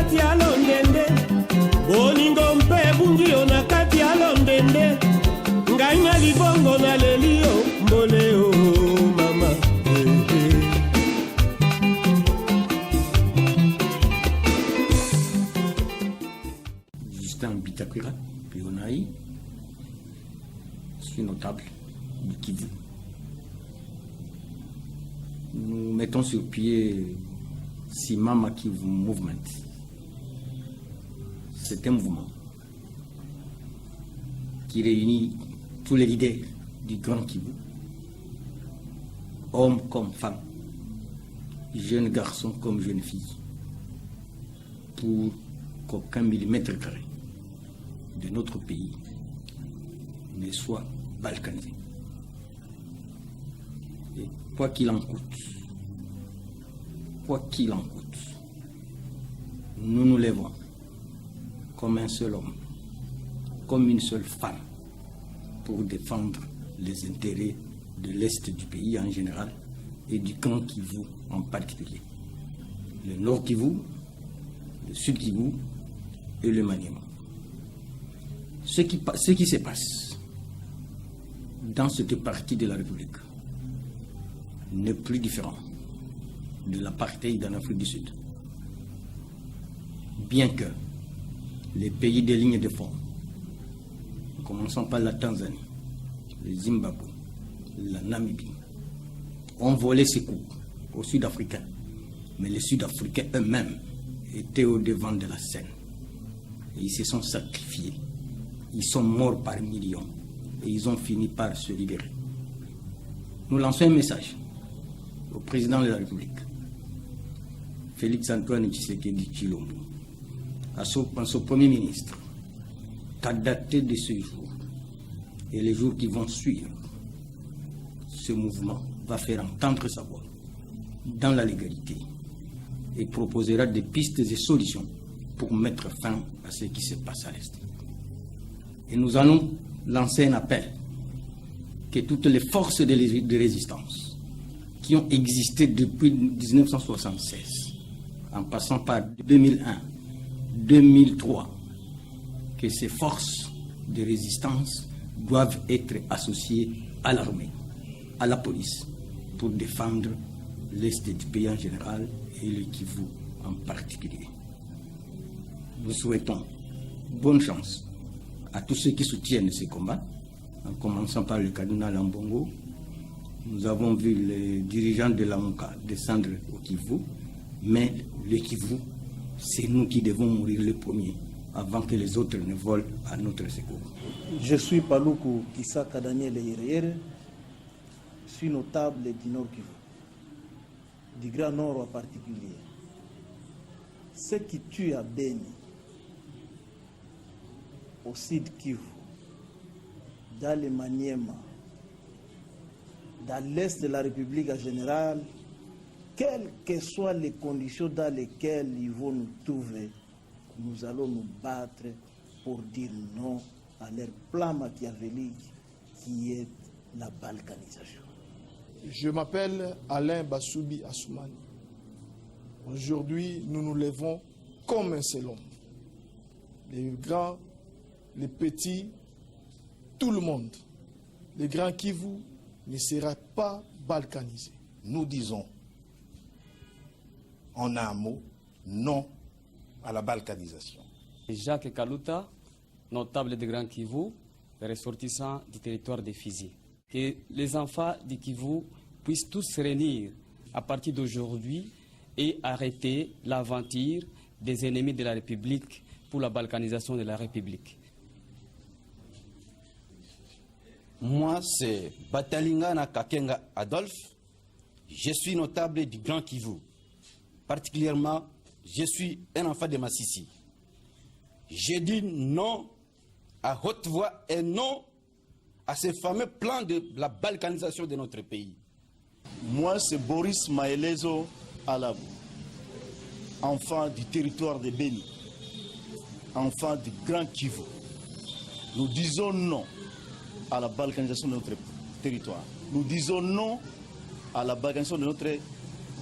kati ya londende bolingo mpe bungio na kati ya londende ngai na libongo na lelio mbole o mama Justin Bitakwira Pionai, je suis notable du Kivu. Nous mettons sur pied Simama Kivu Movement. C'est un mouvement qui réunit tous les leaders du Grand Kivu, hommes comme femmes, jeunes garçons comme jeunes filles, pour qu'aucun millimètre carré de notre pays ne soit balkanisé. Et quoi qu'il en coûte, nous nous lèvons comme un seul homme, comme une seule femme, pour défendre les intérêts de l'Est du pays en général et du camp Kivu en particulier. Le Nord Kivu, le Sud Kivu et le Maniema. Ce qui se passe dans cette partie de la République n'est plus différent de l'apartheid en Afrique du Sud. Bien que les pays des lignes de front, commençant par la Tanzanie, le Zimbabwe, la Namibie, ont volé ses coups aux Sud-Africains, mais les Sud-Africains eux-mêmes étaient au devant de la scène. Et ils se sont sacrifiés. Ils sont morts par millions et ils ont fini par se libérer. Nous lançons un message au président de la République, Félix Antoine Tshisekedi Tshilombo, à son premier ministre, qu'à dater de ce jour et les jours qui vont suivre, ce mouvement va faire entendre sa voix dans la légalité et proposera des pistes et solutions pour mettre fin à ce qui se passe à l'Est. Et nous allons lancer un appel que toutes les forces de résistance qui ont existé depuis 1976, en passant par 2001, 2003, que ces forces de résistance doivent être associées à l'armée, à la police, pour défendre l'Est du pays en général et le Kivu en particulier. Nous souhaitons bonne chance à tous ceux qui soutiennent ces combats, en commençant par le cardinal Ambongo. Nous avons vu les dirigeants de l'AMOCA descendre au Kivu, mais le Kivu, c'est nous qui devons mourir le premier avant que les autres ne volent à notre secours. Je suis Paluku Kisaka Daniel Yerere, je suis notable du Nord Kivu, du Grand Nord en particulier. Ce qui tue à Beni, au Sud Kivu, dans le Maniema, dans l'Est de la République en général, quelles que soient les conditions dans lesquelles ils vont nous trouver, nous allons nous battre pour dire non à leur plan machiavélique qui est la balkanisation. Je m'appelle Alain Bassoubi Assoumani. Aujourd'hui, nous nous levons comme un seul homme. Les grands, les petits, tout le monde. Le Grand Kivu ne sera pas balkanisé. Nous disons, en un mot, non à la balkanisation. Jacques Kaluta, notable de Grand Kivu, ressortissant du territoire de Fizi. Que les enfants du Kivu puissent tous se réunir à partir d'aujourd'hui et arrêter l'aventure des ennemis de la République pour la balkanisation de la République. Moi, c'est Batalingana Kakenga Adolphe. Je suis notable du Grand Kivu. Particulièrement, je suis un enfant de Massissi. Je dis non à haute voix et non à ce fameux plan de la balkanisation de notre pays. Moi, c'est Boris Maelezo Alabou, enfant du territoire de Beni, enfant du Grand Kivu. Nous disons non à la balkanisation de notre territoire. Nous disons non à la balkanisation de notre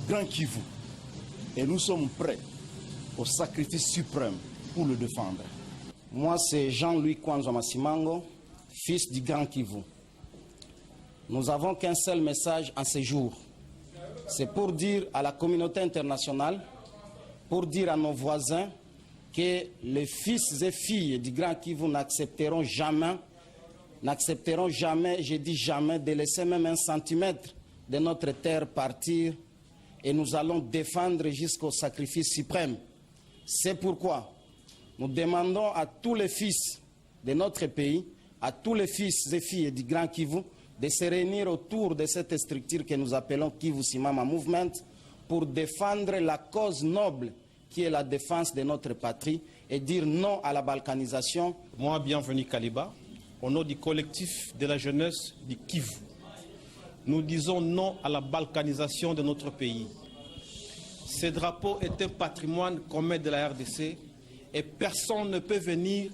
Grand Kivu. Et nous sommes prêts au sacrifice suprême pour le défendre. Moi, c'est Jean-Louis Kwanza Masimango, fils du Grand Kivu. Nous n'avons qu'un seul message en ce jour. C'est pour dire à la communauté internationale, pour dire à nos voisins que les fils et filles du Grand Kivu n'accepteront jamais, je dis jamais, de laisser même 1 centimètre de notre terre partir, et nous allons défendre jusqu'au sacrifice suprême. C'est pourquoi nous demandons à tous les fils de notre pays, à tous les fils et filles du Grand Kivu, de se réunir autour de cette structure que nous appelons Kivu Simama Movement pour défendre la cause noble qui est la défense de notre patrie et dire non à la balkanisation. Moi, bienvenue Kaliba, au nom du collectif de la jeunesse du Kivu. Nous disons non à la balkanisation de notre pays. Ce drapeau est un patrimoine commun de la RDC et personne ne peut venir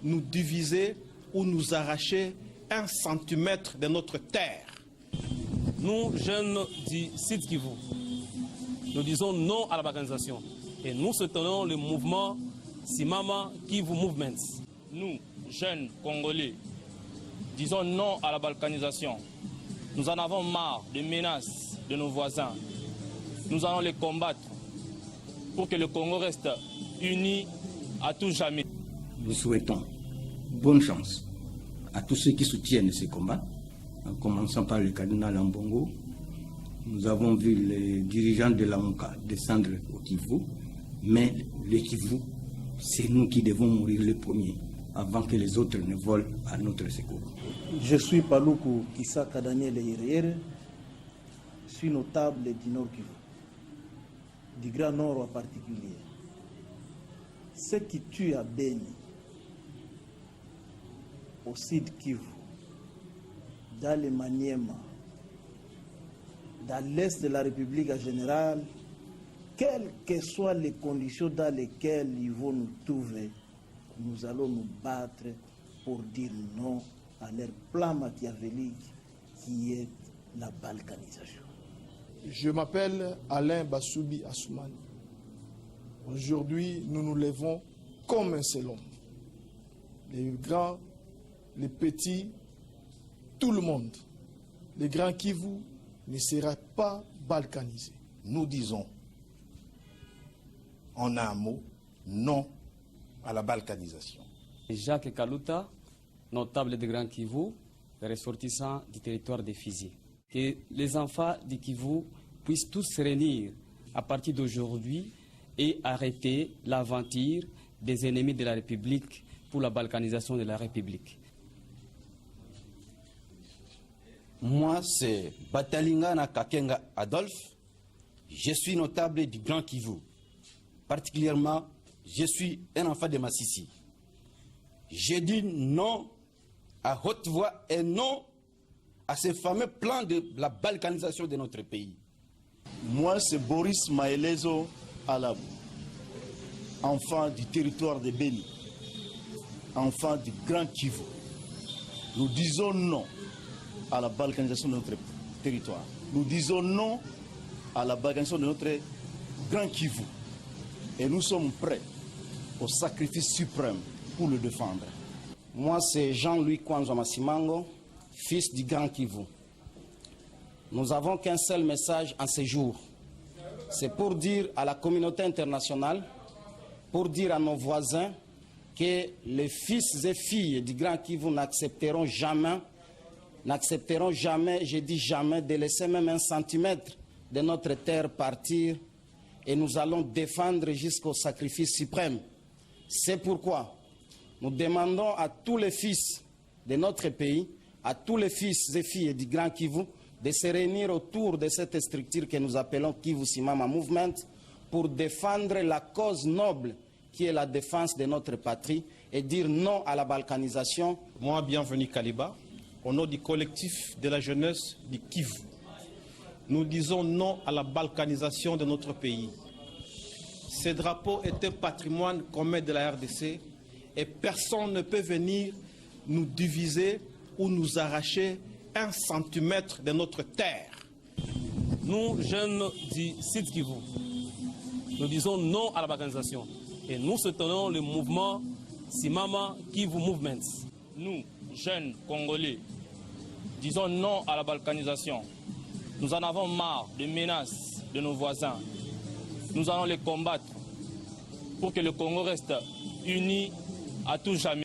nous diviser ou nous arracher 1 centimètre de notre terre. Nous, jeunes du Sud Kivu, nous disons non à la balkanisation et nous soutenons le mouvement Simama Kivu Movement. Nous, jeunes Congolais, disons non à la balkanisation. Nous en avons marre des menaces de nos voisins. Nous allons les combattre pour que le Congo reste uni à tout jamais. Nous souhaitons bonne chance à tous ceux qui soutiennent ces combats, en commençant par le cardinal Ambongo. Nous avons vu les dirigeants de la MONUCA descendre au Kivu, mais le Kivu, c'est nous qui devons mourir les premiers avant que les autres ne volent à notre secours. Je suis Paluku Kisaka Daniel Yeriere, je suis notable du Nord Kivu, du Grand Nord en particulier. Ce qui tue à Beni, au Sud Kivu, dans le Maniema, dans l'Est de la République en général, quelles que soient les conditions dans lesquelles ils vont nous trouver, nous allons nous battre pour dire non à leur plan machiavélique qui est la balkanisation. Je m'appelle Alain Bassoubi Assoumani. Aujourd'hui, nous nous levons comme un seul homme. Les grands, les petits, tout le monde. Les grands Kivu ne sera pas balkanisé. Nous disons, en un mot, non à la balkanisation. Jacques Kaluta, notable de Grand Kivu, ressortissant du territoire des Fizi. Que les enfants du Kivu puissent tous se réunir à partir d'aujourd'hui et arrêter l'aventure des ennemis de la République pour la balkanisation de la République. Moi, c'est Batalingana Kakenga Adolphe. Je suis notable du Grand Kivu. Particulièrement, je suis un enfant de Massissi. Je dis non à haute voix et non à ce fameux plan de la balkanisation de notre pays. Moi, c'est Boris Maelezo Alabou, enfant du territoire de Beni, enfant du Grand Kivu. Nous disons non à la balkanisation de notre territoire. Nous disons non à la balkanisation de notre Grand Kivu. Et nous sommes prêts au sacrifice suprême pour le défendre. Moi, c'est Jean-Louis Kwanza Masimango, fils du Grand Kivu. Nous n'avons qu'un seul message en ce jour. C'est pour dire à la communauté internationale, pour dire à nos voisins que les fils et filles du Grand Kivu n'accepteront jamais, je dis jamais, de laisser même 1 centimètre de notre terre partir, et nous allons défendre jusqu'au sacrifice suprême. C'est pourquoi nous demandons à tous les fils de notre pays, à tous les fils et filles du Grand Kivu, de se réunir autour de cette structure que nous appelons Kivu Simama Movement pour défendre la cause noble qui est la défense de notre patrie et dire non à la balkanisation. Moi, bienvenue Kaliba, au nom du collectif de la jeunesse du Kivu. Nous disons non à la balkanisation de notre pays. Ce drapeau est un patrimoine commun de la RDC et personne ne peut venir nous diviser ou nous arracher 1 centimètre de notre terre. Nous, jeunes du Sud Kivu, nous disons non à la balkanisation. Et nous soutenons le mouvement Simama Kivu Movement. Nous, jeunes Congolais, disons non à la balkanisation. Nous en avons marre des menaces de nos voisins. Nous allons les combattre pour que le Congo reste uni à tout jamais.